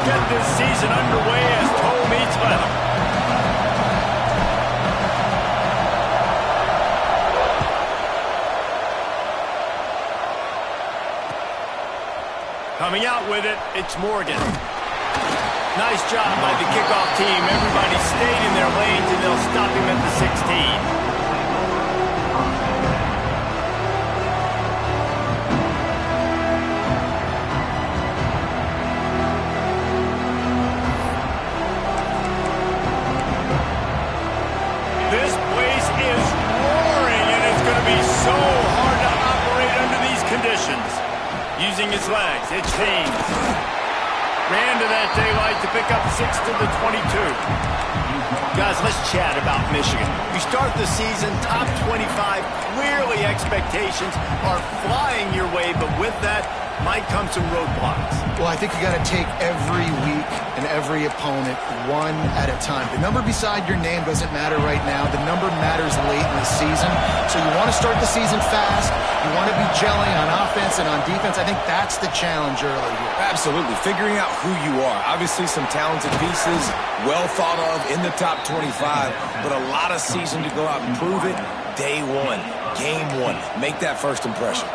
get this season underway as toe meets metal. Coming out with it, it's Morgan. Nice job by the kickoff team. Everybody stayed in their lanes, and they'll stop him at the 16. This place is roaring, and it's going to be so hard to operate under these conditions. Using his legs, it's Haynes. Ran to that daylight to pick up 6 to the 22. Guys, let's chat about Michigan. You start the season top 25. Clearly expectations are flying your way, but with that might come some roadblocks. Well, I think you got to take every week and every opponent one at a time. The number beside your name doesn't matter right now. The number matters late in the season. So you want to start the season fast. You want to be gelling on offense and on defense. I think that's the challenge early here. Absolutely. Figuring out who you are. Obviously some talented pieces, well thought of in the top 25, but a lot of season to go out and prove it. Day one, game one. Make that first impression.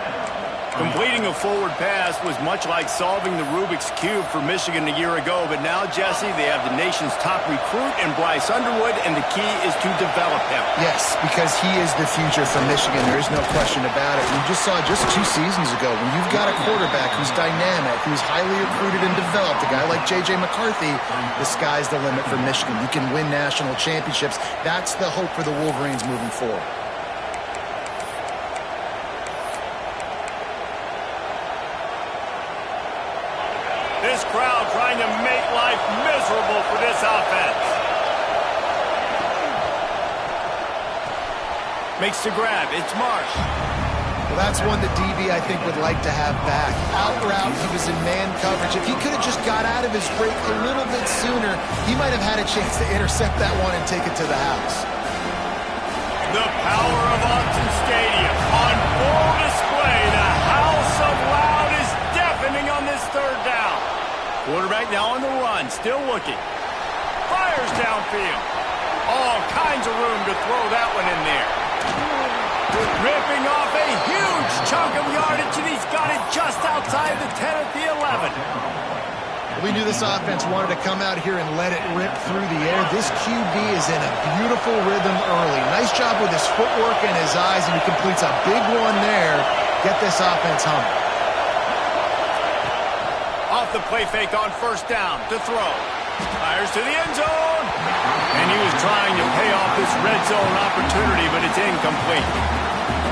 Completing a forward pass was much like solving the Rubik's Cube for Michigan a year ago, but now, Jesse, they have the nation's top recruit in Bryce Underwood, and the key is to develop him. Yes, because he is the future for Michigan. There is no question about it. We just saw just 2 seasons ago, when you've got a quarterback who's dynamic, who's highly recruited and developed, a guy like J.J. McCarthy, the sky's the limit for Michigan. You can win national championships. That's the hope for the Wolverines moving forward. This crowd trying to make life miserable for this offense. Makes the grab. It's Marsh. Well, that's one that DB, I think, would like to have back. Out route, he was in man coverage. If he could have just got out of his break a little bit sooner, he might have had a chance to intercept that one and take it to the house. The power of Autzen Stadium on full display. The house of loud is deafening on this third down. Quarterback now on the run, still looking. Fires downfield. All kinds of room to throw that one in there. Ripping off a huge chunk of yardage, and he's got it just outside the 10 at the 11. We knew this offense wanted to come out here and let it rip through the air. This QB is in a beautiful rhythm early. Nice job with his footwork and his eyes, and he completes a big one there. Get this offense humming. Off the play fake on first down to throw. Fires to the end zone. And he was trying to pay off this red zone opportunity, but it's incomplete.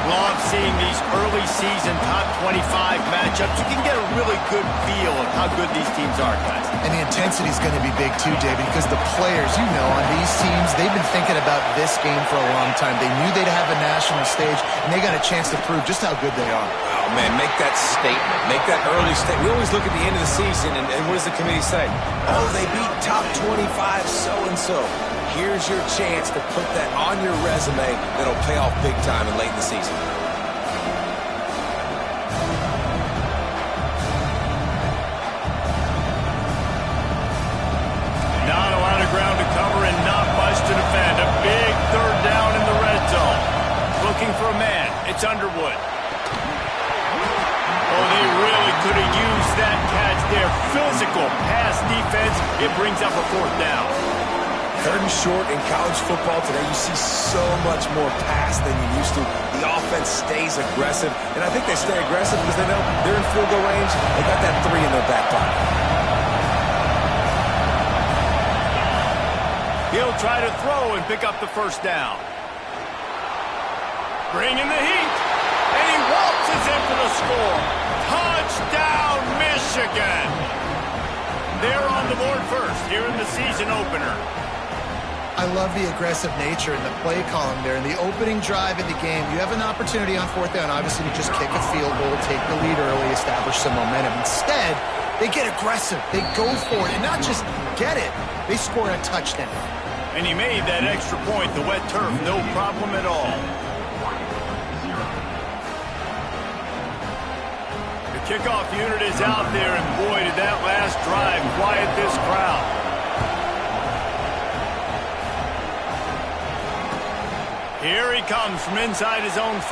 Love seeing these early season top 25 matchups. You can get a really good feel of how good these teams are, guys. And the intensity is going to be big too, David, because the players, you know, on these teams, they've been thinking about this game for a long time. They knew they'd have a national stage, and they got a chance to prove just how good they are. Oh, man, make that statement. Make that early statement. We always look at the end of the season, and what does the committee say? Oh, they beat top 25 so-and-so. Here's your chance to put that on your resume that'll pay off big time and late in the season. Not a lot of ground to cover and not much to defend. A big third down in the red zone. Looking for a man. It's Underwood. Oh, they really could have used that catch there. Physical pass defense. It brings up a fourth down. Curtain short in college football today, you see so much more pass than you used to. The offense stays aggressive, and I think they stay aggressive because they know they're in field goal range. They got that 3 in their back pocket. He'll try to throw and pick up the first down. Bringing the heat, and he waltzes in for the score. Touchdown, Michigan! They're on the board first here in the season opener. I love the aggressive nature in the play column there. In the opening drive of the game, you have an opportunity on fourth down, obviously, to just kick a field goal, take the lead early, establish some momentum. Instead, they get aggressive. They go for it, and not just get it. They score a touchdown. And he made that extra point, the wet turf, no problem at all. The Kickoff unit is out there, and boy, did that last drive quiet this crowd. Here he comes from inside his own 5.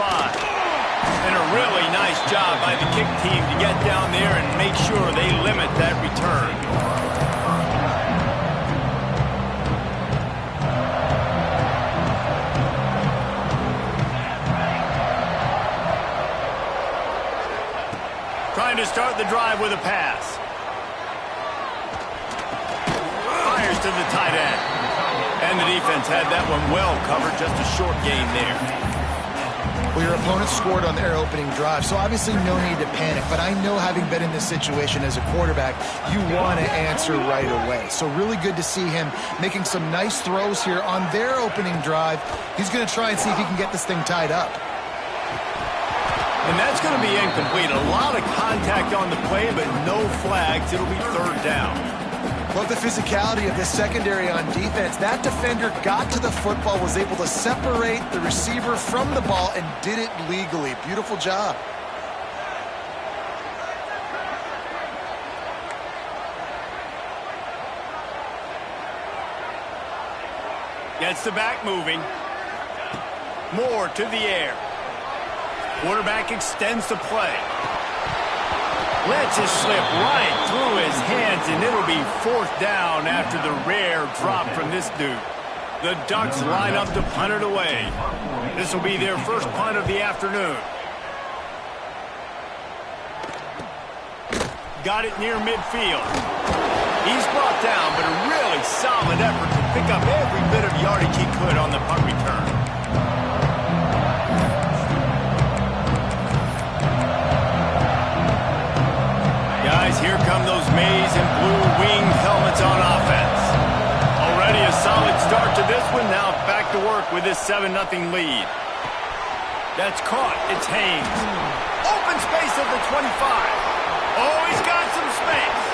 And a really nice job by the kick team to get down there and make sure they limit that return. Trying to start the drive with a pass. Fires to the tight end. And the defense had that one well covered, just a short gain there. Well, your opponent scored on their opening drive, so obviously no need to panic. But I know, having been in this situation as a quarterback, you want to answer right away. So really good to see him making some nice throws here on their opening drive. He's going to try and see if he can get this thing tied up. And that's going to be incomplete. A lot of contact on the play, but no flags. It'll be third down. Love the physicality of this secondary on defense. That defender got to the football, was able to separate the receiver from the ball, and did it legally. Beautiful job. Gets the back moving. Moore to the air. Quarterback extends the play. Lets it slip right through his hands, and it'll be fourth down after the rare drop from this dude. The Ducks line up to punt it away. This will be their first punt of the afternoon. Got it near midfield. He's brought down, but a really solid effort to pick up every bit of yardage he could on the punt return. Guys, here come those maize and blue winged helmets on offense. Already a solid start to this one. Now back to work with this 7-0 lead. That's caught. It's Haynes. Open space at the 25. Oh, he's got some space.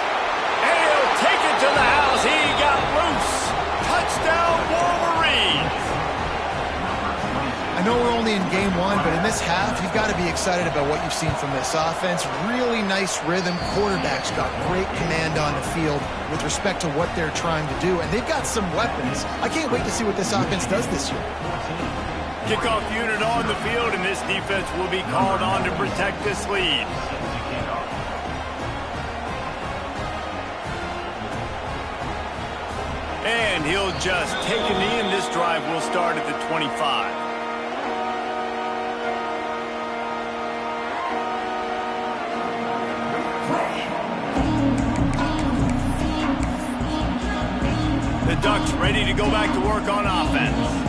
And he'll take it to the house. He got loose. Touchdown, Wolverines. I know we're only in game one, but in this half, you've got to be excited about what you've seen from this offense. Really nice rhythm. Quarterback's got great command on the field with respect to what they're trying to do, and they've got some weapons. I can't wait to see what this offense does this year. Kickoff unit on the field, and this defense will be called on to protect this lead. And he'll just take a knee, and this drive will start at the 25. The Ducks ready to go back to work on offense.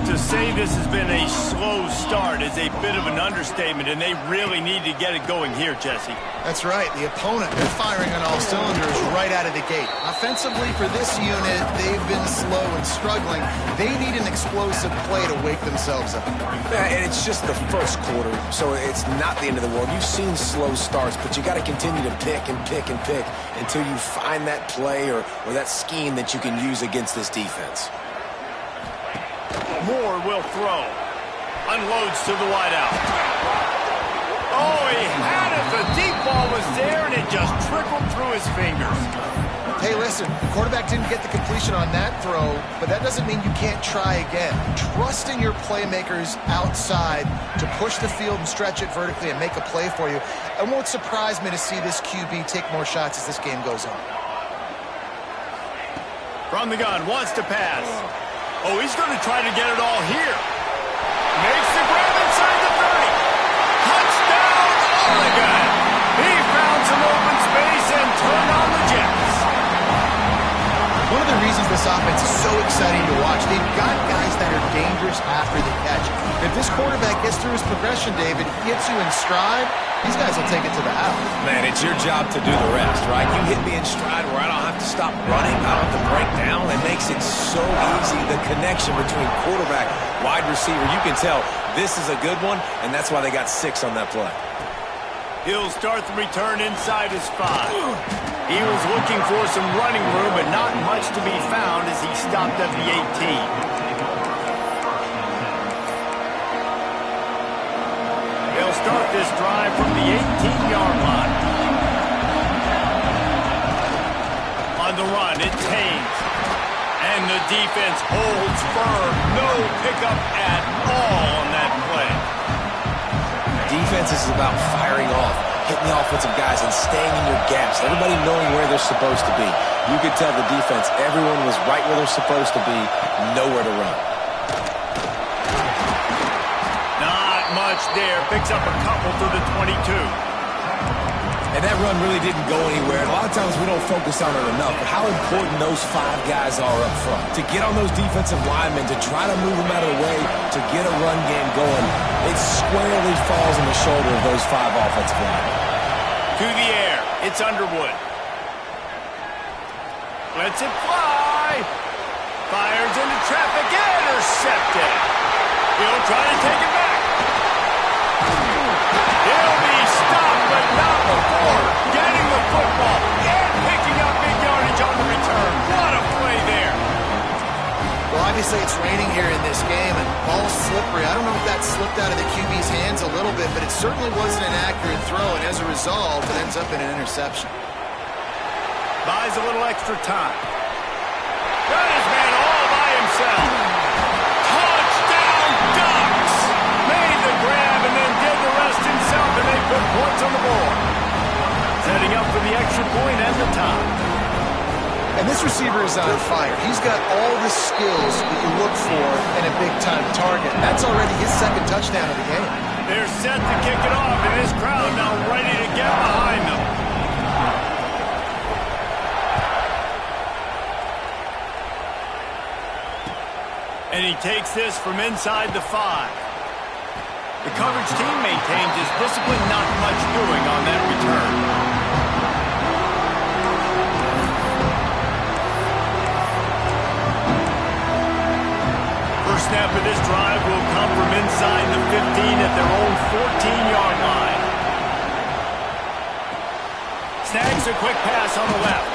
To say this has been a slow start is a bit of an understatement, and they really need to get it going here, Jesse. That's right. The opponent, they're firing on all cylinders right out of the gate. Offensively, for this unit, they've been slow and struggling. They need an explosive play to wake themselves up. Yeah, and it's just the first quarter, so it's not the end of the world. You've seen slow starts, but you got to continue to pick and pick and pick until you find that play or that scheme that you can use against this defense. Moore will throw. Unloads to the wideout. Oh, he had it. The deep ball was there, and it just trickled through his fingers. Hey, listen, the quarterback didn't get the completion on that throw, but that doesn't mean you can't try again. Trust in your playmakers outside to push the field and stretch it vertically and make a play for you. It won't surprise me to see this QB take more shots as this game goes on. From the gun, wants to pass. Oh, he's going to try to get it all here. Makes the grab inside the 30. Touchdown, Oregon. He found some open space and turned on the Jets. One of the reasons this offense is so exciting to watch, they've got guys that are dangerous after the catch. If this quarterback gets through his progression, David, gets you in stride, these guys will take it to the house. Man, it's your job to do the rest, right? You hit me in stride where I don't have to stop running. I don't have to break down. It makes it so easy. The connection between quarterback, wide receiver, you can tell this is a good one, and that's why they got 6 on that play. He'll start the return inside his 5. He was looking for some running room, but not much to be found as he stopped at the 18. They'll start this drive from the 18-yard line. On the run, it's Haynes. And the defense holds firm. No pickup at all on that play. Defense is about firing off, hitting the offensive guys and staying in your gaps. Everybody knowing where they're supposed to be. You could tell the defense, everyone was right where they're supposed to be, nowhere to run. Not much there. Picks up a couple to the 22. And that run really didn't go anywhere. And a lot of times we don't focus on it enough, but how important those 5 guys are up front. To get on those defensive linemen, to try to move them out of the way, to get a run game going, it squarely falls on the shoulder of those 5 offensive linemen. To the air, it's Underwood. Lets it fly. Fires into traffic, intercepted. He'll try to take it back. He'll be stopped, but not before getting the football and picking up big yardage on the return. What a play there. Well, obviously it's raining here in this game, and ball's slippery. I don't know if that slipped out of the QB's hands a little bit, but it certainly wasn't an accurate throw, and as a result, it ends up in an interception. Buys a little extra time. Got his man all by himself. Touchdown Ducks! Made the grab and then did the rest himself, and they put points on the board. Setting up for the extra point and the tie. And this receiver is on fire. He's got all the skills that you look for in a big-time target. That's already his 2nd touchdown of the game. They're set to kick it off, and this crowd now ready to get behind them. And he takes this from inside the 5. The coverage team maintains his discipline, not much doing on that return. First snap of this drive will come from inside the 15 at their own 14-yard line. Snags a quick pass on the left.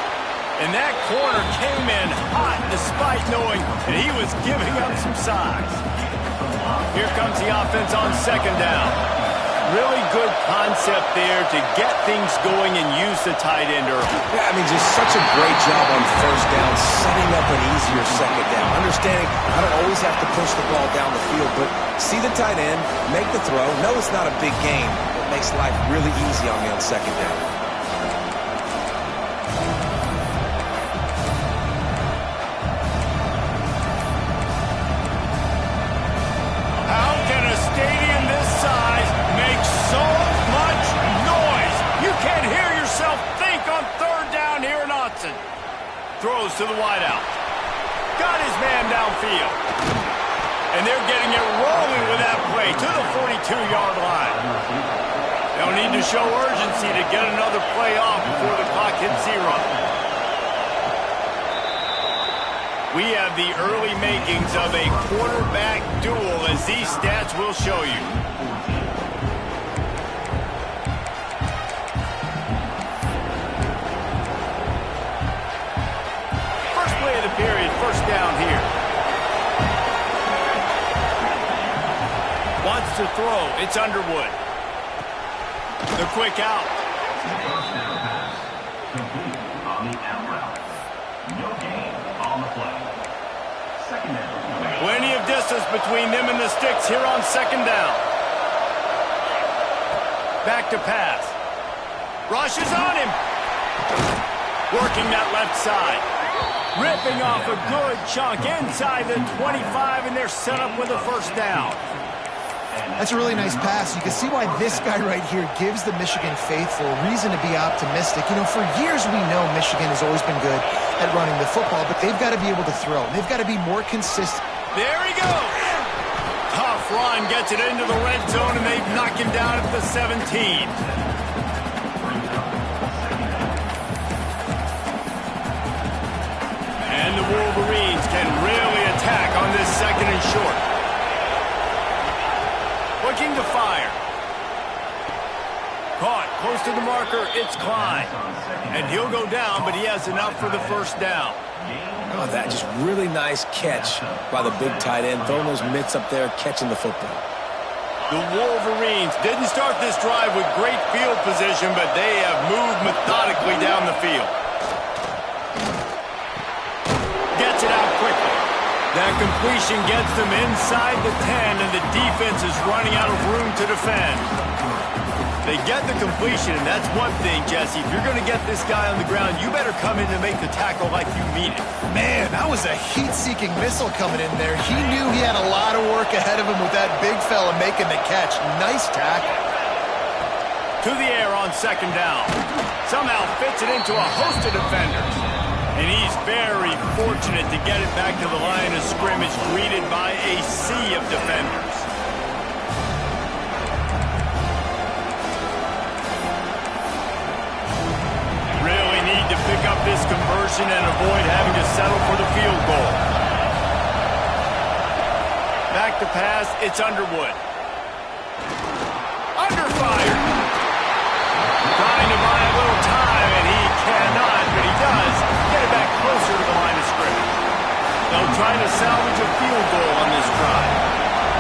And that corner came in hot despite knowing that he was giving up some size. Here comes the offense on 2nd down. Really good concept there to get things going and use the tight end early. Yeah, I mean, just such a great job on 1st down, setting up an easier 2nd down. Understanding I don't always have to push the ball down the field, but see the tight end, make the throw. No, it's not a big game. It makes life really easy on me on 2nd down. Throws to the wideout. Got his man downfield. And they're getting it rolling with that play to the 42-yard line. They'll need to show urgency to get another play off before the clock hits 0. We have the early makings of a quarterback duel, as these stats will show you. Period, 1st down here. Wants to throw. It's Underwood. The quick out. First down pass. Complete on the out route. No gain on the play. 2nd down. Plenty of distance between them and the sticks here on 2nd down. Back to pass. Rush is on him. Working that left side. Ripping off a good chunk inside the 25, and they're set up with a 1st down. That's a really nice pass. You can see why this guy right here gives the Michigan faithful reason to be optimistic. You know, for years we know Michigan has always been good at running the football, but they've got to be able to throw. They've got to be more consistent. There he goes. Tough run, gets it into the red zone, and they knock him down at the 17. And the Wolverines can really attack on this 2nd and short. Looking to fire. Caught close to the marker. It's Klein. And he'll go down, but he has enough for the 1st down. Oh, that just really nice catch by the big tight end, throwing those mitts up there, catching the football. The Wolverines didn't start this drive with great field position, but they have moved methodically down the field. Gets it out quickly. That completion gets them inside the 10, and the defense is running out of room to defend. They get the completion, and that's one thing, Jesse. If you're going to get this guy on the ground, you better come in and make the tackle like you mean it. Man, that was a heat-seeking missile coming in there. He knew he had a lot of work ahead of him with that big fella making the catch. Nice tackle. To the air on second down. Somehow fits it into a host of defenders. And he's very fortunate to get it back to the line of scrimmage, greeted by a sea of defenders. Really need to pick up this conversion and avoid having to settle for the field goal. Back to pass, it's Underwood. Under fire. Trying to buy a little time, and he cannot, but he does get it back closer to the line of scrimmage. They'll try to salvage a field goal on this drive.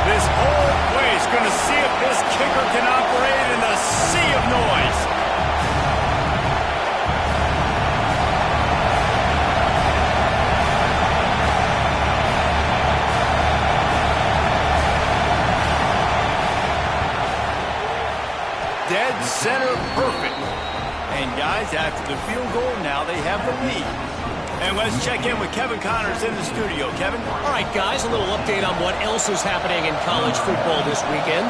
This whole place going to see if this kicker can operate in a sea of noise. Dead center perfect. And guys, after the field goal, now they have the lead. And let's check in with Kevin Connors in the studio. Kevin? All right, guys, a little update on what else is happening in college football this weekend.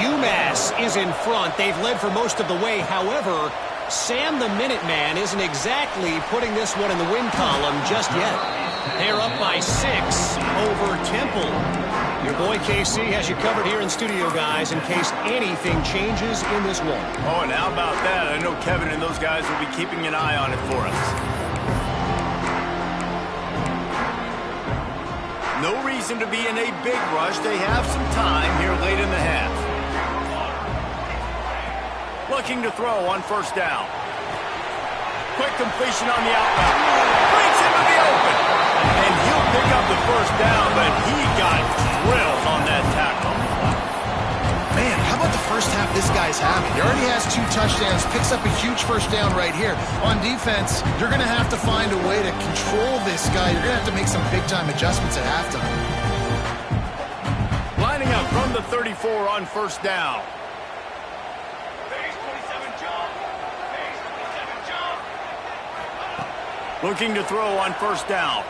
UMass is in front. They've led for most of the way. However, Sam the Minuteman isn't exactly putting this one in the win column just yet. They're up by 6 over Temple. Your boy KC has you covered here in studio, guys, in case anything changes in this one. Oh, and how about that? I know Kevin and those guys will be keeping an eye on it for us. No reason to be in a big rush. They have some time here late in the half. Looking to throw on first down. Quick completion on the outbound. Brings him to the open. And he'll pick up the first down, but he got drilled on that tackle. Man, how about the first half this guy's having? He already has 2 touchdowns, picks up a huge first down right here. On defense, you're going to have to find a way to control this guy. You're going to have to make some big-time adjustments at halftime. Lining up from the 34 on first down. Looking to throw on first down.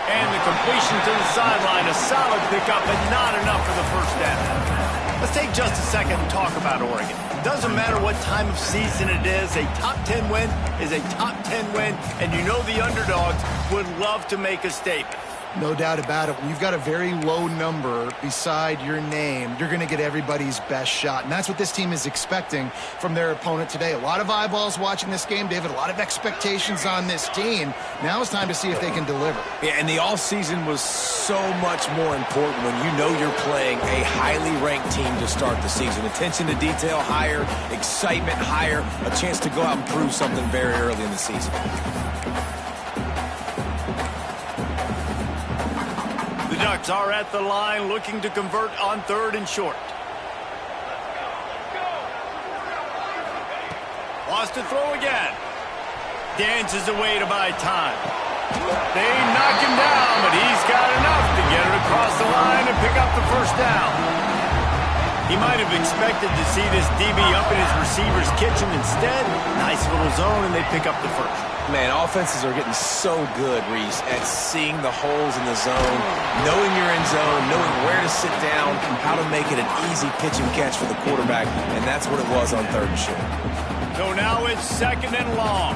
And the completion to the sideline, a solid pickup, but not enough for the first down. Let's take just a second and talk about Oregon. Doesn't matter what time of season it is, a top 10 win is a top 10 win, and you know the underdogs would love to make a statement. No doubt about it. When you've got a very low number beside your name, you're going to get everybody's best shot. And that's what this team is expecting from their opponent today. A lot of eyeballs watching this game, David. A lot of expectations on this team. Now it's time to see if they can deliver. Yeah, and the offseason was so much more important when you know you're playing a highly ranked team to start the season. Attention to detail higher, excitement higher, a chance to go out and prove something very early in the season. The Ducks are at the line looking to convert on 3rd and short. Wants to throw again. Dances away to buy time. They knock him down, but he's got enough to get it across the line and pick up the first down. He might have expected to see this DB up in his receiver's kitchen. Instead, nice little zone, and they pick up the first. Man, offenses are getting so good, Reese, at seeing the holes in the zone, knowing you're in zone, knowing where to sit down, how to make it an easy pitch and catch for the quarterback, and that's what it was on 3rd and short. So now it's 2nd and long.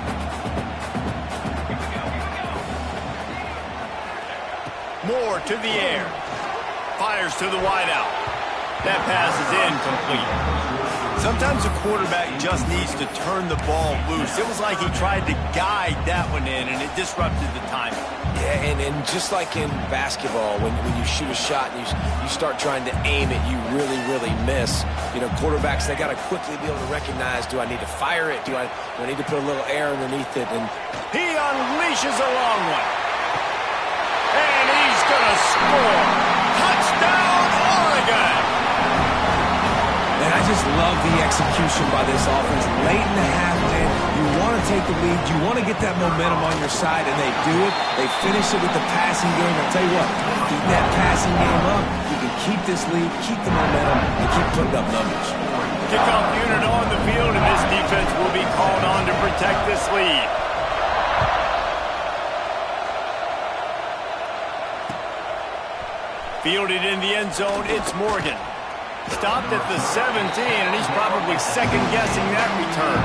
Moore to the air. Fires to the wideout. That pass is incomplete. Sometimes a quarterback just needs to turn the ball loose. It was like he tried to guide that one in, and it disrupted the timing. Yeah, and just like in basketball, when you shoot a shot and you start trying to aim it, you really miss. You know, quarterbacks, they got to quickly be able to recognize, do I need to fire it? Do I need to put a little air underneath it? And he unleashes a long one. And he's going to score. Touchdown! Michigan. And I just love the execution by this offense. Late in the half, man, you want to take the lead. You want to get that momentum on your side, and they do it. They finish it with the passing game. I'll tell you what, keep that passing game up. You can keep this lead, keep the momentum, and keep putting up numbers. Kickoff unit on the field, and this defense will be called on to protect this lead. Fielded in the end zone, it's Morgan. Stopped at the 17, and he's probably second-guessing that return.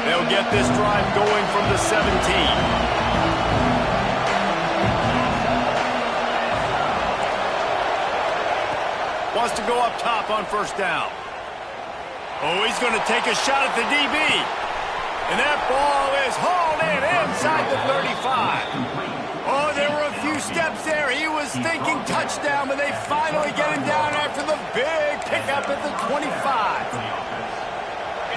They'll get this drive going from the 17. Wants to go up top on first down. Oh, he's going to take a shot at the DB. And that ball is hauled in inside the 35. Oh, there were a few steps there. He was thinking touchdown, but they finally get him down after the big pickup at the 25.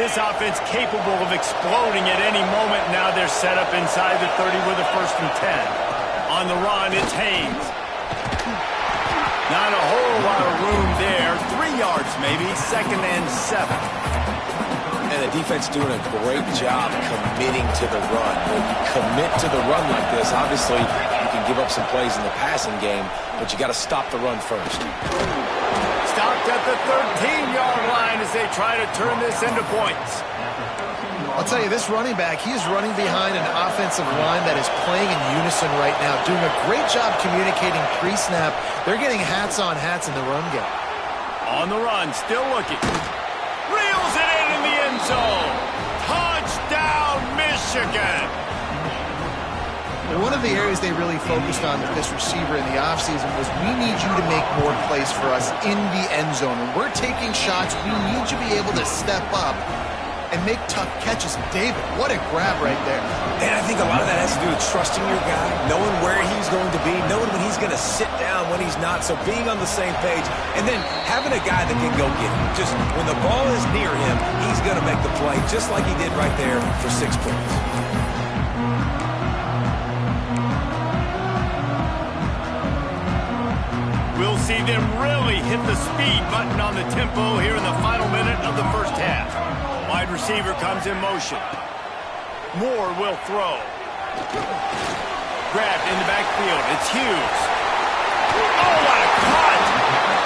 This offense capable of exploding at any moment. Now they're set up inside the 30 with a 1st and 10. On the run, it's Haynes. Not a whole lot of room there. 3 yards maybe, 2nd and 7. And the defense doing a great job committing to the run. When you commit to the run like this, obviously you can give up some plays in the passing game, but you got to stop the run first. Stopped at the 13-yard line as they try to turn this into points. I'll tell you, this running back, he is running behind an offensive line that is playing in unison right now, doing a great job communicating pre-snap. They're getting hats on hats in the run game. On the run, still looking. Reels it in the end zone. Touchdown, Michigan. One of the areas they really focused on with this receiver in the offseason was we need you to make more plays for us in the end zone. When we're taking shots, we need you to be able to step up and make tough catches. David, what a grab right there. And I think a lot of that has to do with trusting your guy, knowing where he's going to be, knowing when he's going to sit down, when he's not. So being on the same page, and then having a guy that can go get him. Just when the ball is near him, he's going to make the play, just like he did right there for 6 points. We'll see them really hit the speed button on the tempo here in the final minute of the first half. Wide receiver comes in motion. Moore will throw. Grabbed in the backfield. It's Hughes. Oh, what a cut!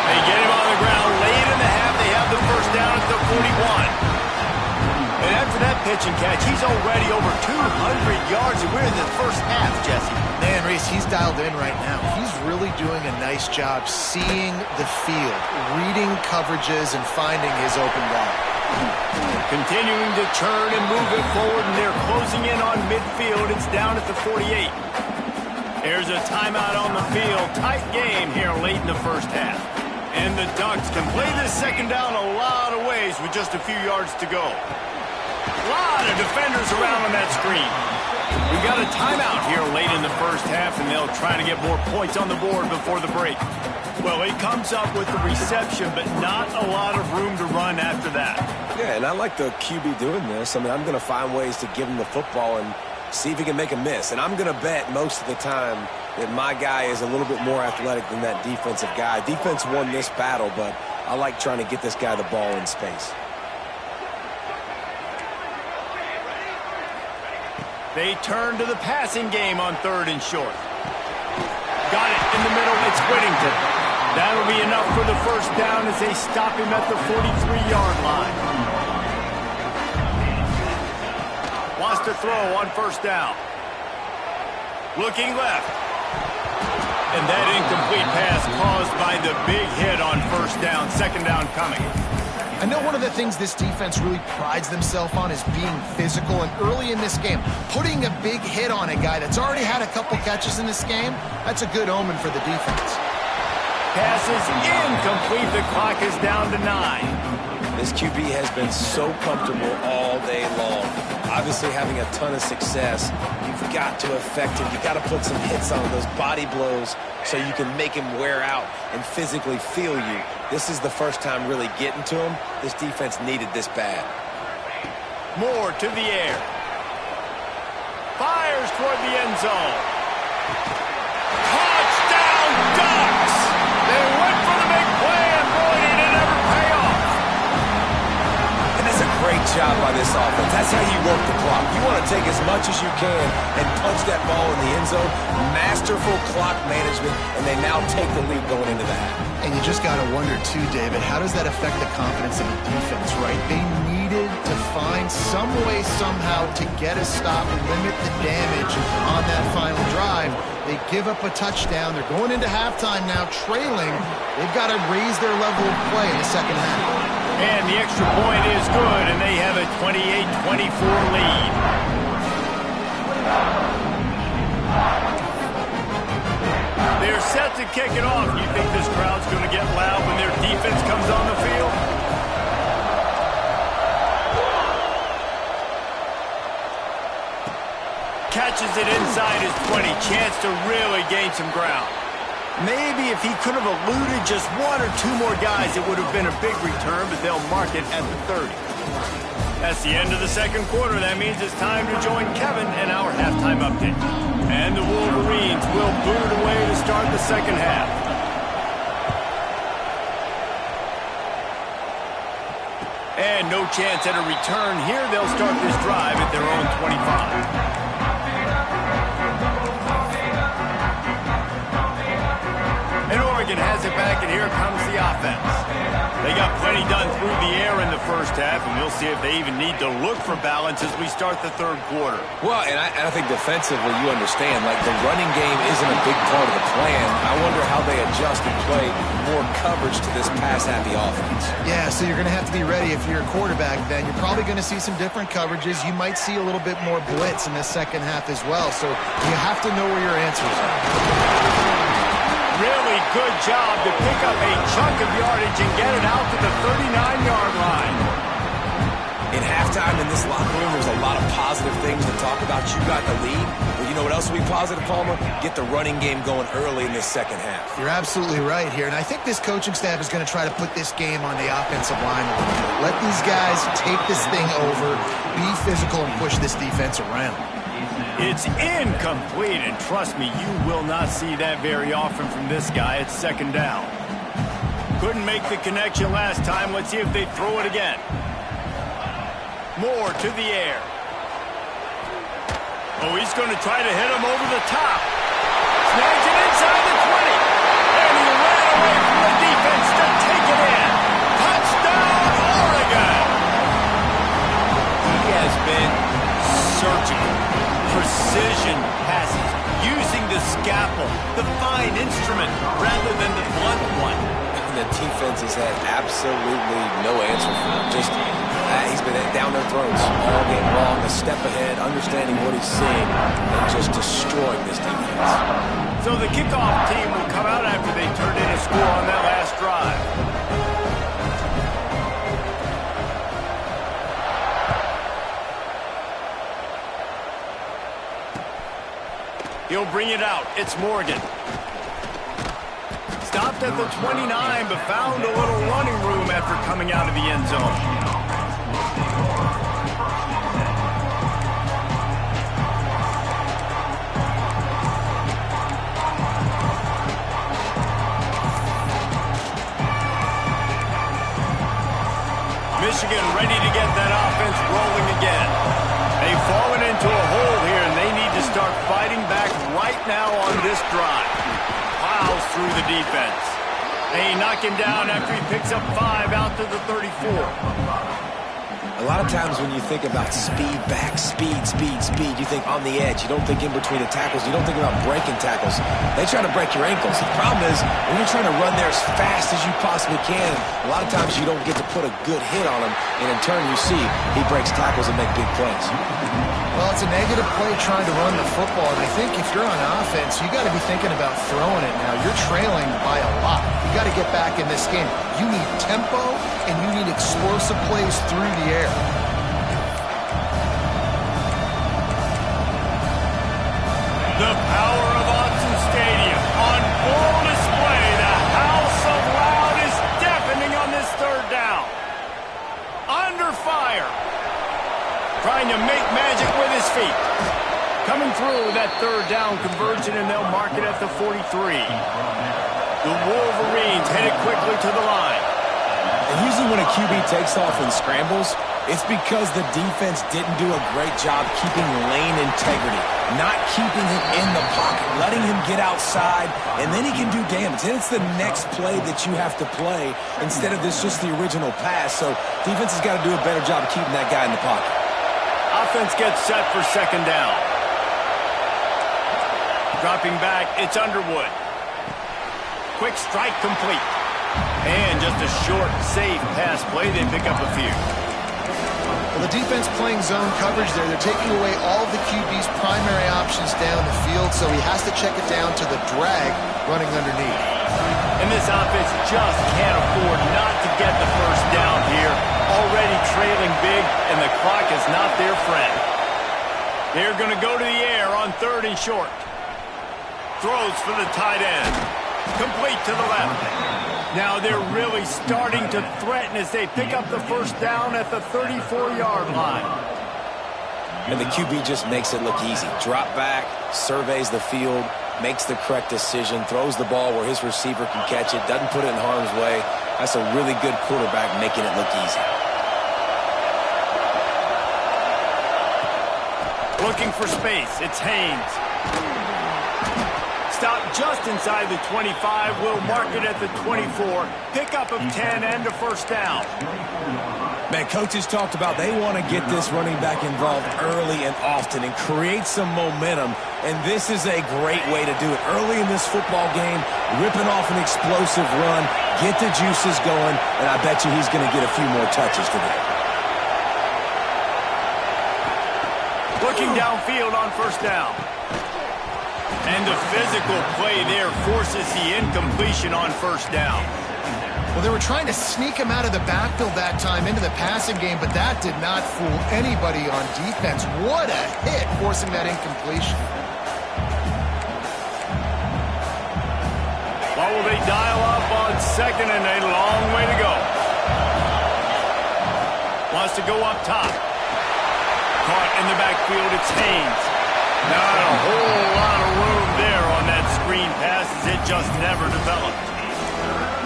They get him on the ground late in the half. They have the first down at the 41. And after that pitch and catch, he's already over 200 yards, and we're in the first half, Jesse. Man, Reese, he's dialed in right now. He's really doing a nice job seeing the field, reading coverages, and finding his open guy. Continuing to turn and move it forward, and they're closing in on midfield. It's down at the 48. There's a timeout on the field. Tight game here late in the first half. And the Ducks can play this second down a lot of ways with just a few yards to go. A lot of defenders around on that screen. We got a timeout here late in the first half, and they'll try to get more points on the board before the break. Well, he comes up with the reception, but not a lot of room to run after that. Yeah, and I like the QB doing this. I mean, I'm going to find ways to give him the football and see if he can make a miss. And I'm going to bet most of the time that my guy is a little bit more athletic than that defensive guy. Defense won this battle, but I like trying to get this guy the ball in space. They turn to the passing game on 3rd and short. Got it in the middle. It's Whittington. That'll be enough for the first down as they stop him at the 43-yard line. Wants to throw on first down. Looking left. And that incomplete pass caused by the big hit on first down. 2nd down coming. I know one of the things this defense really prides themselves on is being physical, and early in this game, putting a big hit on a guy that's already had a couple catches in this game, that's a good omen for the defense. Pass is incomplete. The clock is down to 9. This QB has been so comfortable all day long. Obviously having a ton of success. You've got to affect him. You got to put some hits on him, those body blows, so you can make him wear out and physically feel you. This is the first time really getting to him. This defense needed this bad. Moore to the air. Fires toward the end zone. Touchdown Ducks! They went for the big play, and boy, did it ever pay off. And that's a great job by this offense. That's how you work the clock. You want to take as much as you can and punch that ball in the end zone. Masterful clock management, and they now take the lead going into the half. And you just got to wonder, too, David, how does that affect the confidence of the defense, right? They needed to find some way, somehow, to get a stop and limit the damage on that final drive. They give up a touchdown. They're going into halftime now, trailing. They've got to raise their level of play in the second half. And the extra point is good, and they have a 28-24 lead. They're set to kick it off. You think this crowd's going to get loud when their defense comes on the field? Catches it inside his 20. Chance to really gain some ground. Maybe if he could have eluded just one or two more guys, it would have been a big return, but they'll mark it at the 30. That's the end of the second quarter. That means it's time to join Kevin and our halftime update. And the Wolverines will boot it away to start the second half. And no chance at a return here. They'll start this drive at their own 25. And Oregon has it back, and here comes the offense. They got plenty done through the air in the first half, and we'll see if they even need to look for balance as we start the third quarter. Well, and I think defensively, you understand, like the running game isn't a big part of the plan. I wonder how they adjust and play more coverage to this pass-happy offense. Yeah, so you're going to have to be ready if you're a quarterback then. You're probably going to see some different coverages. You might see a little bit more blitz in the second half as well, so you have to know where your answers are. Really good job to pick up a chunk of yardage and get it out to the 39-yard line. In halftime in this locker room, there's a lot of positive things to talk about. You got the lead. But you know what else will be positive, Palmer? Get the running game going early in this second half. You're absolutely right here. And I think this coaching staff is going to try to put this game on the offensive line a little bit. Let these guys take this thing over, be physical, and push this defense around. It's incomplete, and trust me, you will not see that very often from this guy. It's second down. Couldn't make the connection last time. Let's see if they throw it again. Moore to the air. Oh, he's going to try to hit him over the top. Snags it inside the 20. And he ran away from the defense to take it in. Touchdown, Oregon! He has been surgical. Precision passes, using the scalpel, the fine instrument, rather than the blunt one. The defense has had absolutely no answer for him. Just, he's been down their throats all game long, a step ahead, understanding what he's seeing, and just destroying this defense. So the kickoff team will come out after they turned in a score on that last drive. He'll bring it out. It's Morgan. Stopped at the 29, but found a little running room after coming out of the end zone. Michigan ready to get that offense rolling again. They've fallen into a hole here, and they need to start fighting back right now on this drive. Plows through the defense. They knock him down after he picks up 5 out to the 34. A lot of times when you think about speed back, speed, you think on the edge. You don't think in between the tackles. You don't think about breaking tackles. They try to break your ankles. The problem is when you're trying to run there as fast as you possibly can, a lot of times you don't get to put a good hit on him, and in turn you see he breaks tackles and make big plays. Well, it's a negative play trying to run the football, and I think if you're on offense, you got to be thinking about throwing it now. You're trailing by a lot. You got to get back in this game. You need tempo, and you need explosive plays through the air. trying to make magic with his feet. Coming through that third down conversion, and they'll mark it at the 43. The Wolverines headed quickly to the line. And usually when a QB takes off and scrambles, it's because the defense didn't do a great job keeping lane integrity, not keeping him in the pocket, letting him get outside, and then he can do damage. And it's the next play that you have to play instead of just the original pass. So defense has got to do a better job of keeping that guy in the pocket. Offense gets set for second down. Dropping back, it's Underwood. Quick strike complete. And just a short, safe pass play. They pick up a few. Well, the defense playing zone coverage there. They're taking away all of the QB's primary options down the field, so he has to check it down to the drag running underneath. And this offense just can't afford not to get the first down here. Already trailing big, and the clock is not their friend. They're going to go to the air on 3rd and short. Throws for the tight end. Complete to the left. Now they're really starting to threaten as they pick up the first down at the 34-yard line. And the QB just makes it look easy. Drop back, surveys the field, makes the correct decision, throws the ball where his receiver can catch it, doesn't put it in harm's way. That's a really good quarterback making it look easy. Looking for space, it's Haynes. Stop just inside the 25. We'll mark it at the 24. Pickup of 10 and a first down. Man, coaches talked about they want to get this running back involved early and often and create some momentum, and this is a great way to do it. Early in this football game, ripping off an explosive run, get the juices going, and I bet you he's going to get a few more touches today. Looking downfield on first down. And the physical play there forces the incompletion on first down. Well, they were trying to sneak him out of the backfield that time into the passing game, but that did not fool anybody on defense. What a hit, forcing that incompletion. Well, will they dial up on second, and a long way to go. Wants to go up top. Caught in the backfield, it's Haynes. Not a whole lot of room there on that screen pass as it just never developed.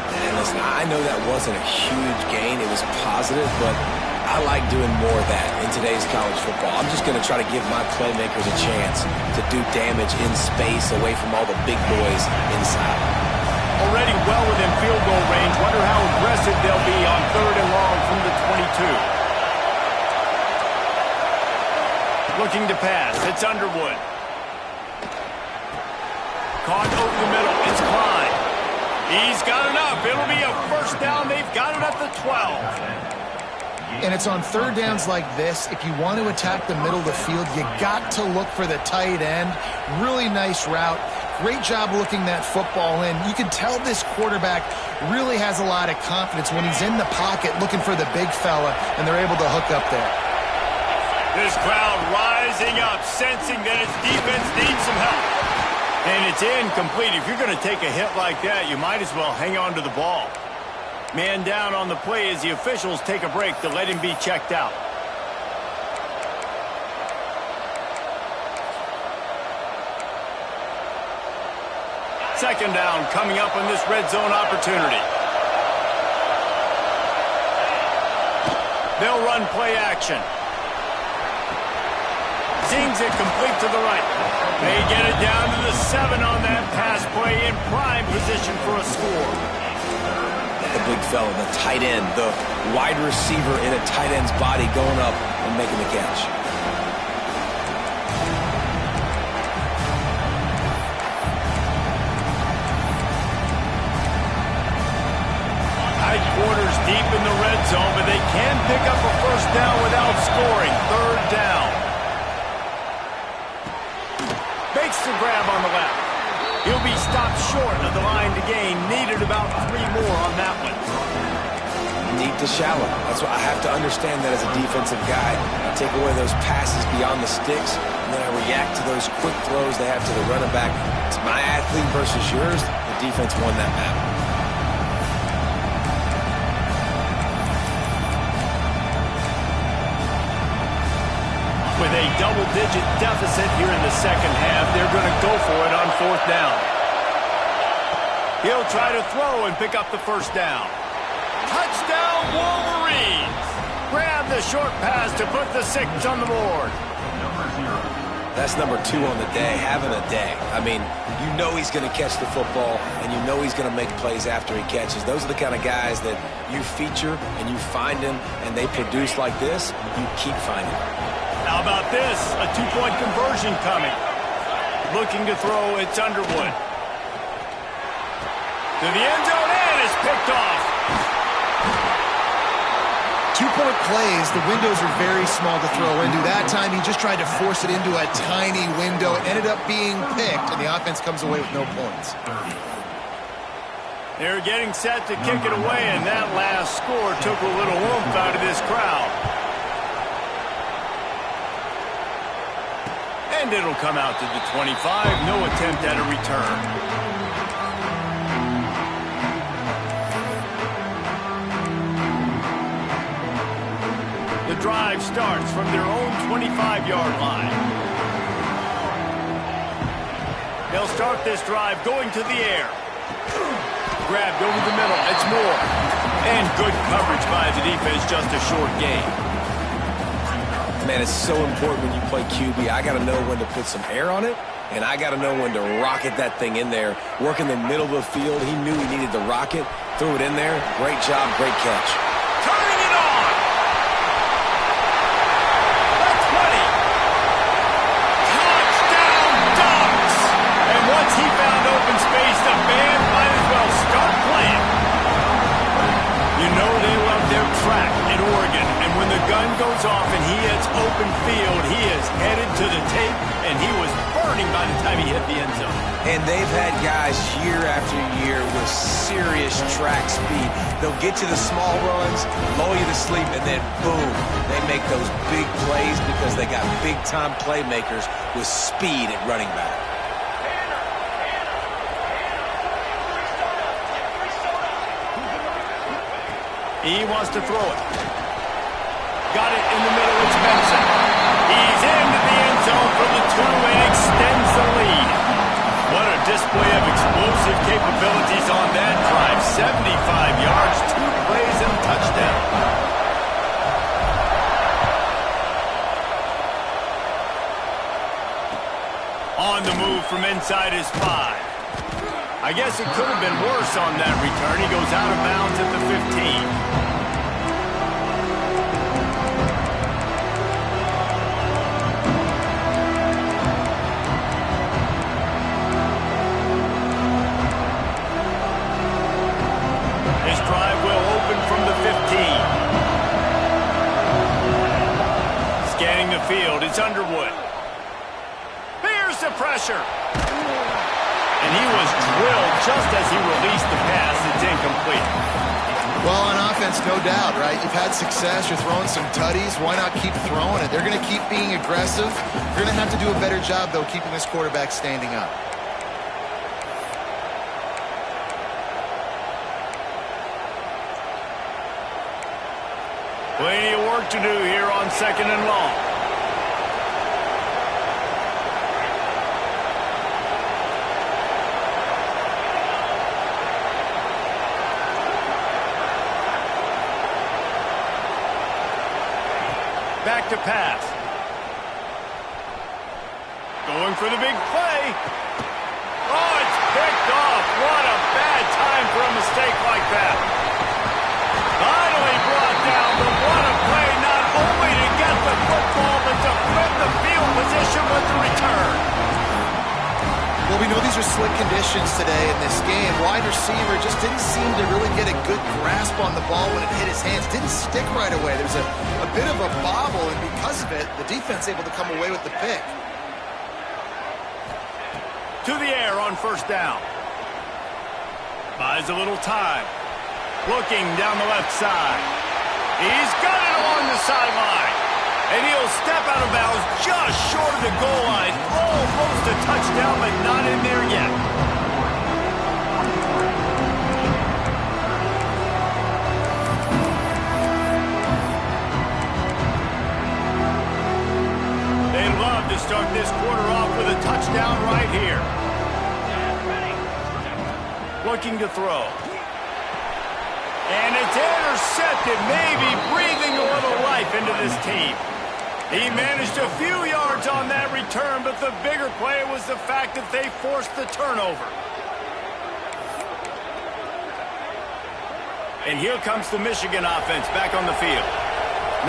And listen, I know that wasn't a huge gain. It was positive, but I like doing more of that in today's college football. I'm just going to try to give my playmakers a chance to do damage in space away from all the big boys inside. Already well within field goal range. Wonder how aggressive they'll be on 3rd and long from the 22. Looking to pass. It's Underwood. Caught over the middle. It's Klein. He's got enough. It'll be a first down. They've got it at the 12. And it's on third downs like this. If you want to attack the middle of the field, you got to look for the tight end. Really nice route. Great job looking that football in. You can tell this quarterback really has a lot of confidence when he's in the pocket looking for the big fella, and they're able to hook up there. This crowd rising up, sensing that its defense needs some help. And it's incomplete. If you're going to take a hit like that, you might as well hang on to the ball. Man down on the play as the officials take a break to let him be checked out. Second down coming up on this red zone opportunity. They'll run play action. Zings it complete to the right. They get it down to the 7 on that pass play in prime position for a score. The big fella, the tight end, the wide receiver in a tight end's body going up and making the catch. High quarters deep in the red zone, but they can pick up a first down without scoring. 3rd down. Makes the grab on the left. He'll be stopped short of the line to gain. Needed about 3 more on that one. Deep to shallow. That's what I have to understand that as a defensive guy. I take away those passes beyond the sticks, and then I react to those quick throws they have to the running back. It's my athlete versus yours. The defense won that battle. a double-digit deficit here in the second half. They're going to go for it on fourth down. He'll try to throw and pick up the first down. Touchdown, Wolverines! Grab the short pass to put the 6 on the board. That's number 2 on the day, having a day. I mean, you know he's going to catch the football, and you know he's going to make plays after he catches. Those are the kind of guys that you feature and you find them, and they produce like this, you keep finding them. How about this? A 2-point conversion coming. Looking to throw, it's Underwood. To the end zone, and it's picked off. 2-point plays, the windows are very small to throw into. That time, he just tried to force it into a tiny window. It ended up being picked, and the offense comes away with no points. They're getting set to kick it away, and that last score took a little oomph out of this crowd. And it'll come out to the 25. No attempt at a return. The drive starts from their own 25-yard line. They'll start this drive going to the air. Grabbed over the middle. It's Moore. And good coverage by the defense, just a short gain. Man, it's so important when you play QB. I got to know when to put some air on it, and I got to know when to rocket that thing in there. Work in the middle of the field. He knew he needed to rocket. Threw it in there. Great job, great catch. Turning it on! Once he found open space, the band might as well start playing. You know they love their track in Oregon, and when the gun goes off and he hits open field, he is headed to the tape, and he was burning by the time he hit the end zone. And they've had guys year after year with serious track speed. They'll get you the small runs, lull you to sleep, and then boom, they make those big plays because they got big-time playmakers with speed at running back. He wants to throw it. Got it in the middle. It's Benson. He's into the end zone for the 2 and extends the lead. What a display of explosive capabilities on that drive. 75 yards, 2 plays, and a touchdown. On the move from inside his 5. I guess it could have been worse on that return. He goes out of bounds at the 15. This drive will open from the 15. Scanning the field, it's Underwood. Here's the pressure. And he was drilled just as he released the pass. It's incomplete. Well, on offense, no doubt, right? You've had success. You're throwing some tutties. Why not keep throwing it? They're going to keep being aggressive. You're going to have to do a better job, though, keeping this quarterback standing up. Plenty of work to do here on 2nd and long. Back to pass. Going for the big play. Oh, it's picked off. What a bad time for a mistake like that. Finally brought down, but what a play, not only to get the football, but to flip the field position with the return. Well, we know these are slick conditions today in this game. Wide receiver just didn't seem to really get a good grasp on the ball when it hit his hands. Didn't stick right away. There's a bit of a bobble, and because of it, the defense able to come away with the pick. To the air on 1st down. Buys a little time. Looking down the left side. He's got it along the sideline. And he'll step out of bounds just short of the goal line. Almost a touchdown, but not in there yet. looking to throw. And it's intercepted, maybe breathing a little life into this team. He managed a few yards on that return, but the bigger play was the fact that they forced the turnover. And here comes the Michigan offense back on the field.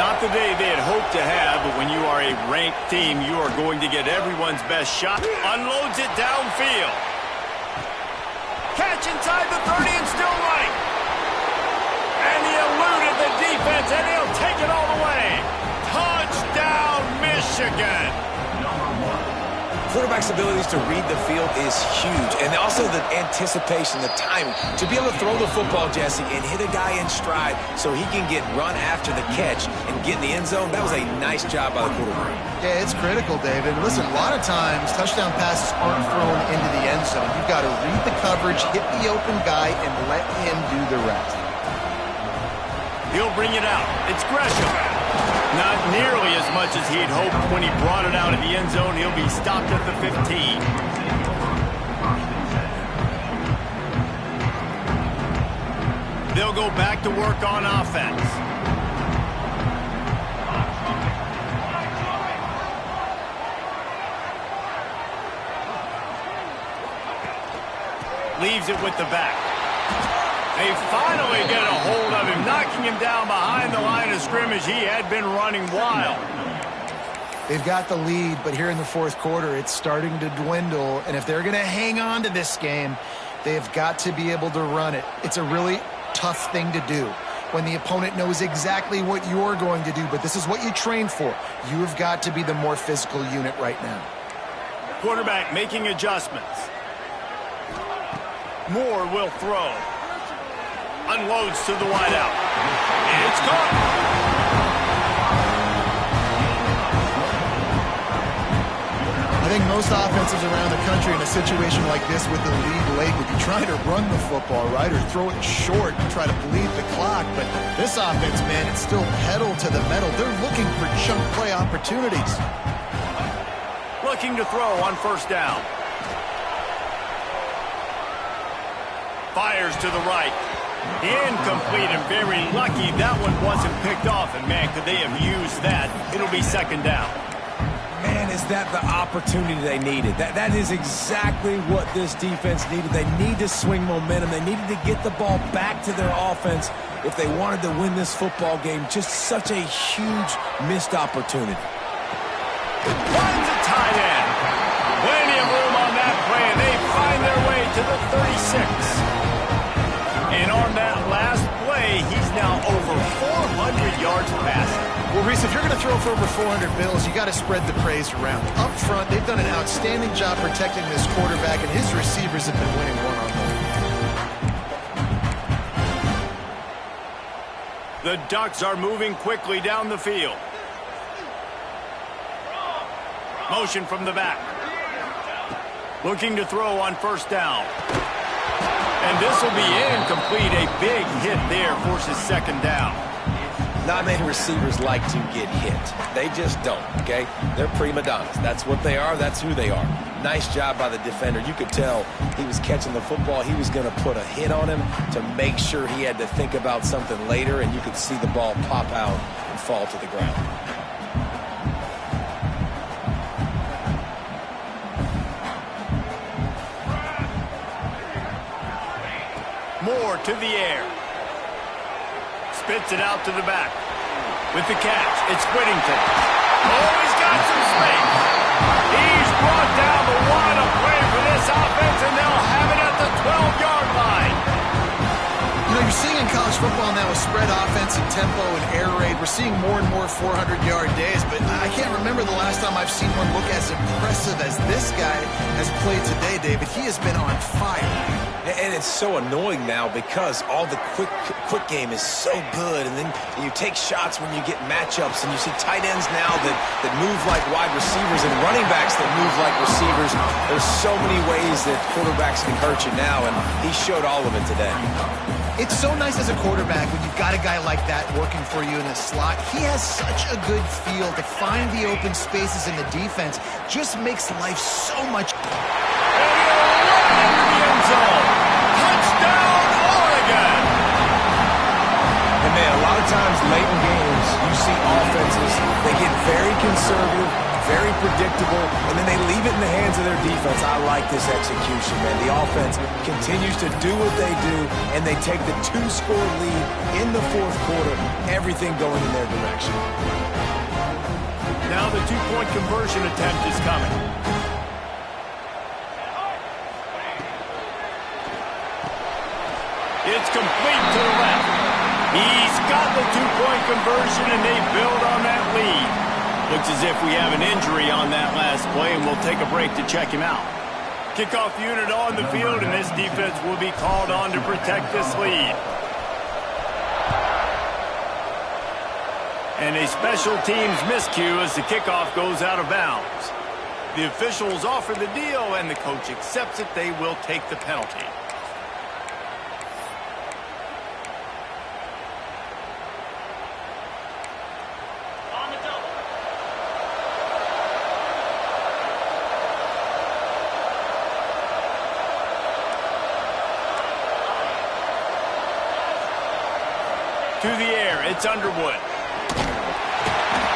Not the day they had hoped to have, but when you are a ranked team, you are going to get everyone's best shot. Unloads it downfield. Catch inside the 30 and still running. And he eluded the defense, and he'll take it all the way. Touchdown, Michigan. Quarterback's abilities to read the field is huge, and also the anticipation, the timing. To be able to throw the football, Jesse, and hit a guy in stride so he can get run after the catch and get in the end zone, that was a nice job by the quarterback. Yeah, it's critical, David. Listen, a lot of times touchdown passes aren't thrown into the end zone. You've got to read the coverage, hit the open guy, and let him do the rest. He'll bring it out. It's Gresham. Not nearly as much as he'd hoped when he brought it out of the end zone. He'll be stopped at the 15. They'll go back to work on offense. Leaves it with the back. They finally get a hold of him, knocking him down behind the line of scrimmage. He had been running wild. They've got the lead, but here in the fourth quarter, it's starting to dwindle. And if they're going to hang on to this game, they've got to be able to run it. It's a really tough thing to do when the opponent knows exactly what you're going to do, but this is what you train for. You've got to be the more physical unit right now. Quarterback making adjustments. Moore will throw. Unloads to the wideout. And it's caught. I think most offenses around the country in a situation like this with the lead late would be trying to run the football, right, or throw it short and try to bleed the clock. But this offense, man, it's still pedal to the metal. They're looking for chunk play opportunities. Looking to throw on first down. Fires to the right. Incomplete and very lucky that one wasn't picked off. And, man, could they have used that? It'll be second down. Man, is that the opportunity they needed? That is exactly what this defense needed. They need to swing momentum. They needed to get the ball back to their offense if they wanted to win this football game. Just such a huge missed opportunity. Finds a tight end. Plenty of room on that play, and they find their way to the 36. And on that last play, he's now over 400 yards passing. Well, Reese, if you're going to throw for over 400 bills, you got to spread the praise around. Up front, they've done an outstanding job protecting this quarterback, and his receivers have been winning one-on-one. The Ducks are moving quickly down the field. Motion from the back. Looking to throw on first down. And this will be incomplete. A big hit there forces second down. Not many receivers like to get hit. They just don't, okay? They're prima donnas. That's what they are. That's who they are. Nice job by the defender. You could tell he was catching the football. He was going to put a hit on him to make sure he had to think about something later, and you could see the ball pop out and fall to the ground. Moore to the air. Spits it out to the back. With the catch, it's Whittington. Oh, he's got some space. He's brought down, but what a play for this offense, and they'll have it at the 12-yard line. You know, you're seeing in college football now with spread offense and tempo and air raid, we're seeing more and more 400-yard days, but I can't remember the last time I've seen one look as impressive as this guy has played today, David. He has been on fire. And it's so annoying now because all the quick game is so good, and then you take shots when you get matchups, and you see tight ends now that move like wide receivers and running backs that move like receivers. There's so many ways that quarterbacks can hurt you now, and he showed all of it today. It's so nice as a quarterback when you've got a guy like that working for you in the slot. He has such a good feel to find the open spaces in the defense. Just makes life so much. And he'll run into the end zone. Touchdown! very predictable, and then they leave it in the hands of their defense. I like this execution, man. The offense continues to do what they do, and they take the 2-score lead in the fourth quarter, everything going in their direction. Now the two-point conversion attempt is coming. It's complete to the left. He's got the two-point conversion, and they build on that lead. Looks as if we have an injury on that last play, and we'll take a break to check him out. Kickoff unit on the field, and this defense will be called on to protect this lead. And a special teams miscue as the kickoff goes out of bounds. The officials offer the deal, and the coach accepts it. They will take the penalty. To the air, it's Underwood.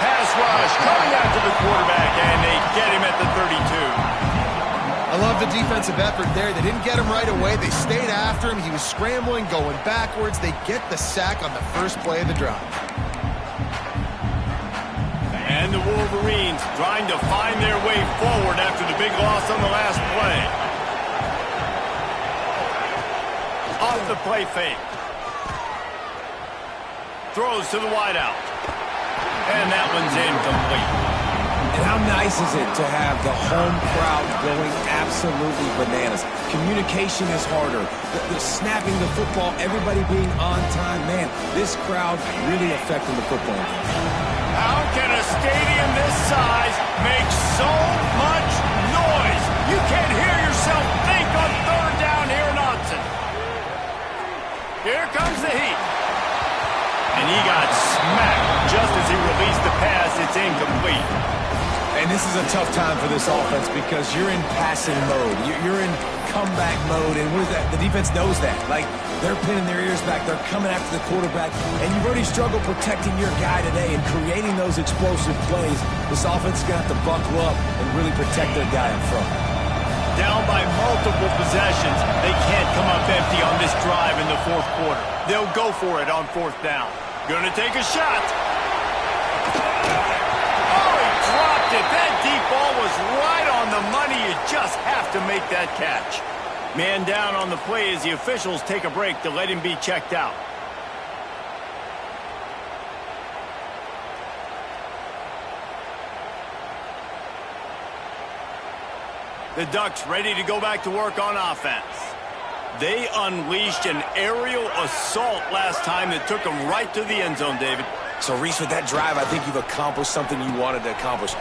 Pass rush coming after the quarterback, and they get him at the 32. I love the defensive effort there. They didn't get him right away. They stayed after him. He was scrambling, going backwards. They get the sack on the first play of the drive. And the Wolverines trying to find their way forward after the big loss on the last play. Off the play fake. Throws to the wideout. And that one's incomplete. And how nice is it to have the home crowd going absolutely bananas? Communication is harder. The snapping the football, everybody being on time. Man, this crowd really affecting the football game. How can a stadium this size make so much noise? You can't hear yourself think on third down here in Autzen. Here comes the heat. And he got smacked just as he released the pass. It's incomplete. And this is a tough time for this offense because you're in passing mode. You're in comeback mode, and what is that? The defense knows that. Like, they're pinning their ears back. They're coming after the quarterback, and you've already struggled protecting your guy today and creating those explosive plays. This offense is going to have to buckle up and really protect their guy in front. Down by multiple possessions, they can't come up empty on this drive in the fourth quarter. They'll go for it on fourth down. Gonna take a shot. Oh, he dropped it. That deep ball was right on the money. You just have to make that catch. Man down on the play as the officials take a break to let him be checked out. The Ducks ready to go back to work on offense. They unleashed an aerial assault last time that took them right to the end zone, David. So, Reese, with that drive, I think you've accomplished something you wanted to accomplish.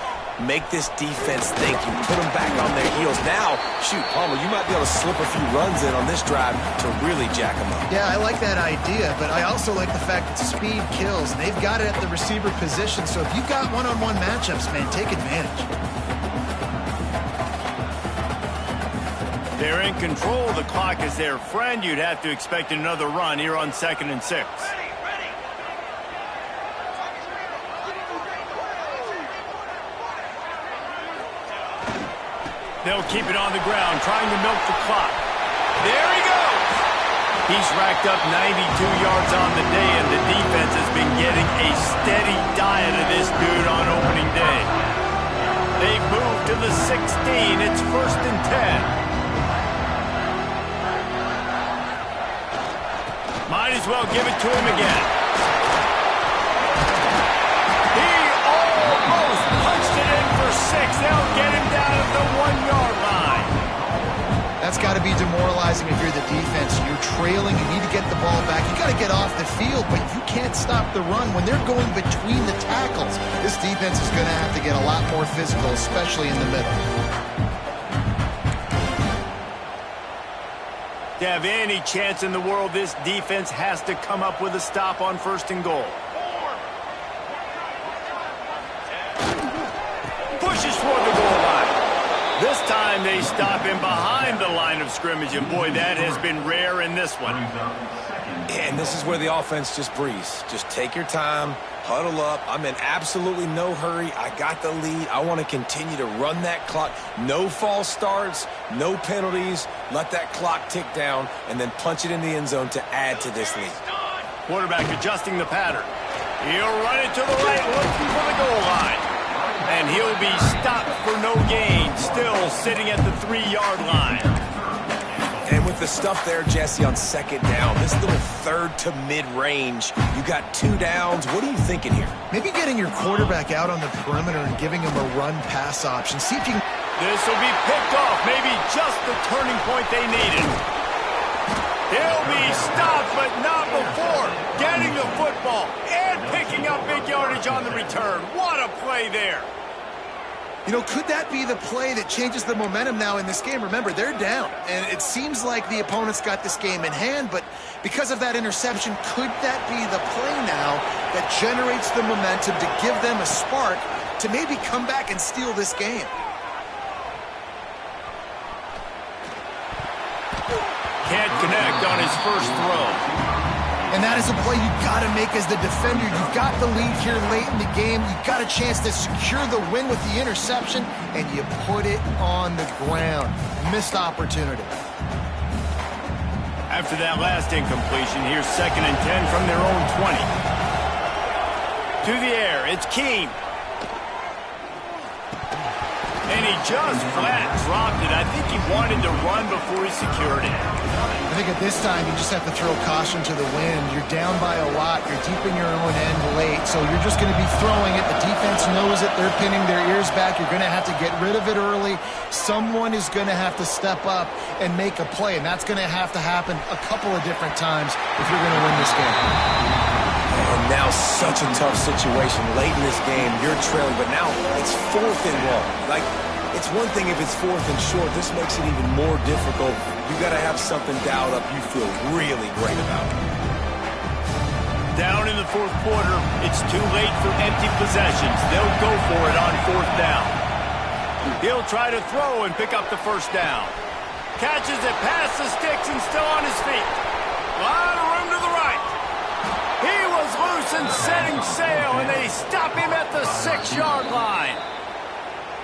Make this defense think. You put them back on their heels. Now, shoot, Palmer, you might be able to slip a few runs in on this drive to really jack them up. Yeah, I like that idea, but I also like the fact that speed kills. They've got it at the receiver position, so if you've got one-on-one matchups, man, take advantage. They're in control. The clock is their friend. You'd have to expect another run here on 2nd and 6. They'll keep it on the ground, trying to milk the clock. There he goes. He's racked up 92 yards on the day, and the defense has been getting a steady diet of this dude on opening day. They move to the 16. It's 1st and 10. Might as well give it to him again. He almost punched it in for 6. They'll get him down at the 1-yard line. That's got to be demoralizing if you're the defense. You're trailing. You need to get the ball back. You got to get off the field, but you can't stop the run. When they're going between the tackles, this defense is going to have to get a lot more physical, especially in the middle. To have any chance in the world, this defense has to come up with a stop on 1st and goal. Pushes toward the goal line. This time they stop him behind the line of scrimmage, and boy, that has been rare in this one. And this is where the offense just breathes. Just take your time, huddle up. I'm in absolutely no hurry. I got the lead. I want to continue to run that clock. No false starts, no penalties. Let that clock tick down, and then punch it in the end zone to add to this lead. Quarterback adjusting the pattern. He'll run it to the right, looking for the goal line. And he'll be stopped for no gain, still sitting at the 3-yard line. And with the stuff there, Jesse, on second down, this little third to mid-range, you got 2 downs. What are you thinking here? Maybe getting your quarterback out on the perimeter and giving him a run-pass option. See if you can... This will be picked off, maybe just the turning point they needed. He'll be stopped, but not before getting the football and picking up big yardage on the return. What a play there. You know, could that be the play that changes the momentum now in this game? Remember, they're down, and it seems like the opponent's got this game in hand, but because of that interception, could that be the play now that generates the momentum to give them a spark to maybe come back and steal this game? Can't connect on his first throw. And that is a play you've got to make as the defender. You've got the lead here late in the game. You've got a chance to secure the win with the interception, and you put it on the ground. Missed opportunity. After that last incompletion, here's 2nd and 10 from their own 20. To the air, it's Keene. And he just flat dropped it. I think he wanted to run before he secured it. I think at this time, you just have to throw caution to the wind. You're down by a lot. You're deep in your own end late, so you're just going to be throwing it. The defense knows it. They're pinning their ears back. You're going to have to get rid of it early. Someone is going to have to step up and make a play, and that's going to have to happen a couple of different times if you're going to win this game. And now such a tough situation. Late in this game, you're trailing, but now it's 4th and long. Like, it's one thing if it's 4th and short. This makes it even more difficult. You got to have something dialed up you feel really great about. Down in the 4th quarter, it's too late for empty possessions. They'll go for it on 4th down. He'll try to throw and pick up the 1st down. Catches it past the sticks and still on his feet. A lot of room to the right. He was loose and setting sail, and they stop him at the 6-yard line.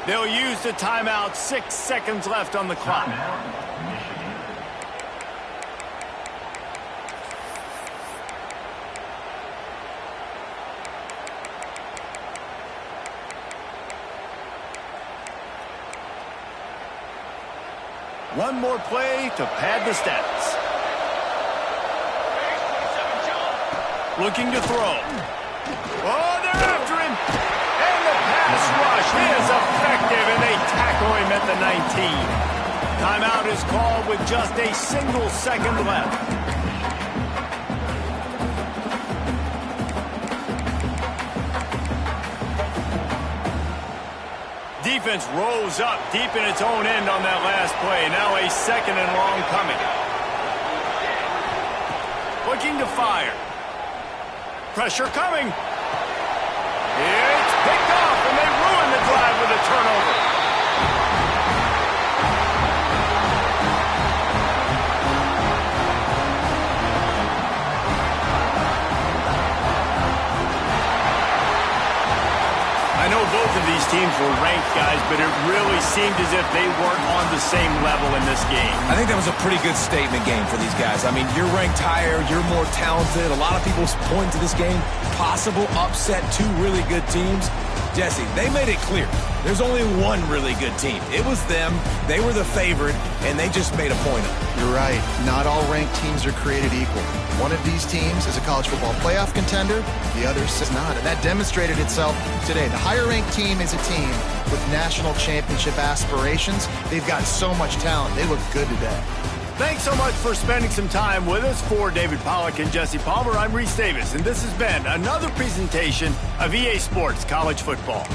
They'll use the timeout. 6 seconds left on the clock. One more play to pad the stats. Looking to throw. Oh, they're after him. And the pass rush is effective, and they tackle him at the 19. Timeout is called with just a single second left. Defense rolls up deep in its own end on that last play. Now a 2nd and long coming. Looking to fire. Pressure coming. It's picked off, and they ruin the drive with a turnover. I know both of these teams were ranked, guys, but it really seemed as if they weren't on the same level in this game. I think that was a pretty good statement game for these guys. I mean, you're ranked higher, you're more talented. A lot of people point to this game, possible upset, 2 really good teams. Jesse, they made it clear. There's only one really good team. It was them. They were the favorite, and they just made a point of it. You're right. Not all ranked teams are created equal. One of these teams is a college football playoff contender. The other is not, and that demonstrated itself today. The higher-ranked team is a team with national championship aspirations. They've got so much talent. They look good today. Thanks so much for spending some time with us. For David Pollack and Jesse Palmer, I'm Reese Davis, and this has been another presentation of EA Sports College Football.